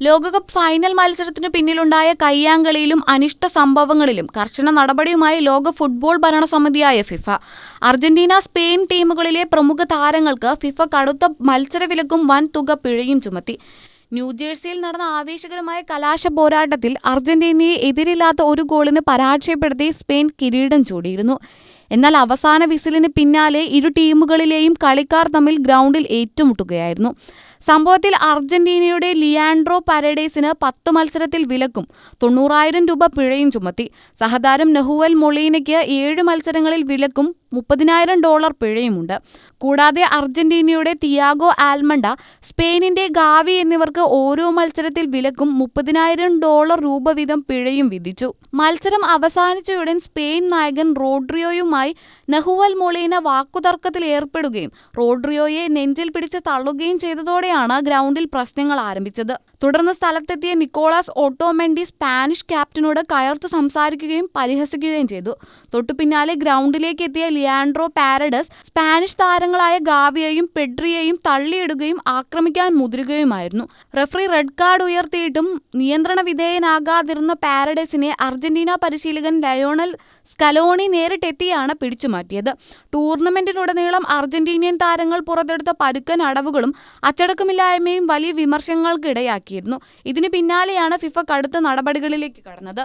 ലോകകപ്പ് ഫൈനൽ മത്സരത്തിനു പിന്നിലുണ്ടായ കയ്യാങ്കളിയിലും അനിഷ്ട സംഭവങ്ങളിലും കർശന നടപടിയുമായി ലോക ഫുട്ബോൾ ഭരണസമിതിയായ ഫിഫ. അർജന്റീന, സ്പെയിൻ ടീമുകളിലെ പ്രമുഖ താരങ്ങൾക്ക് ഫിഫ കടുത്ത മത്സരവിലക്കും വൻ തുക പിഴയും ചുമത്തി. ന്യൂജേഴ്സിയിൽ നടന്ന ആവേശകരമായ കലാശ പോരാട്ടത്തിൽ അർജന്റീനയെ എതിരില്ലാത്ത ഒരു ഗോളിന് പരാജയപ്പെടുത്തി സ്പെയിൻ കിരീടം ചൂടിയിരുന്നു. എന്നാൽ അവസാന വിസിലിന് പിന്നാലെ ഇരു ടീമുകളിലെയും കളിക്കാർ തമ്മിൽ ഗ്രൗണ്ടിൽ ഏറ്റുമുട്ടുകയായിരുന്നു. സംഭവത്തിൽ അർജന്റീനയുടെ ലിയാൻഡ്രോ പരഡേസിന് 10 മത്സരത്തിൽ വിലക്കും 90,000 രൂപ പിഴയും ചുമത്തി. സഹതാരം നഹുവൽ മൊളീനയ്ക്ക് 7 മത്സരങ്ങളിൽ വിലക്കും $30,000 പിഴയുമുണ്ട്. കൂടാതെ അർജന്റീനയുടെ തിയാഗോ ആൽമണ്ട, സ്പെയിനിന്റെ ഗാവി എന്നിവർക്ക് ഓരോ മത്സരത്തിൽ വിലക്കും $30,000 രൂപ വീതം പിഴയും വിധിച്ചു. മത്സരം അവസാനിച്ചയുടൻ സ്പെയിൻ നായകൻ റോഡ്രിയോയുമായി നഹുവൽ മൊളീന വാക്കുതർക്കത്തിൽ ഏർപ്പെടുകയും റോഡ്രിയോയെ നെഞ്ചിൽ പിടിച്ച് തള്ളുകയും ചെയ്തതോടെയാണ് ഗ്രൗണ്ടിൽ പ്രശ്നങ്ങൾ ആരംഭിച്ചത്. തുടർന്ന് സ്ഥലത്തെത്തിയ നിക്കോളാസ് ഓട്ടോമെൻഡി സ്പാനിഷ് ക്യാപ്റ്റനോട് കയർത്തു സംസാരിക്കുകയും പരിഹസിക്കുകയും ചെയ്തു. തൊട്ടുപിന്നാലെ ഗ്രൗണ്ടിലേക്ക് എത്തിയ ലിയാൻഡ്രോ പാരഡസ് സ്പാനിഷ് താരങ്ങളായ ഗാവിയെയും പെഡ്രിയെയും തള്ളിയിടുകയും ആക്രമിക്കാൻ മുതിരുകയുമായിരുന്നു. റഫറി റെഡ് കാർഡ് ഉയർത്തിയിട്ടും നിയന്ത്രണ വിധേയനാകാതിരുന്ന പാരഡസിനെ അർജന്റീന പരിശീലകൻ ലയോണൽ സ്കലോണി നേരിട്ടെത്തിയാണ് പിടിച്ചുമാറ്റിയത്. ടൂർണമെന്റിലുടനീളം അർജന്റീനിയൻ താരങ്ങൾ പുറത്തെടുത്ത പരുക്കൻ അടവുകളും അച്ചടക്കമില്ലായ്മയും വലിയ വിമർശനങ്ങൾക്ക് ഇടയാക്കിയിരുന്നു. ഇതിനു പിന്നാലെയാണ് ഫിഫ കടുത്ത നടപടികളിലേക്ക് കടന്നത്.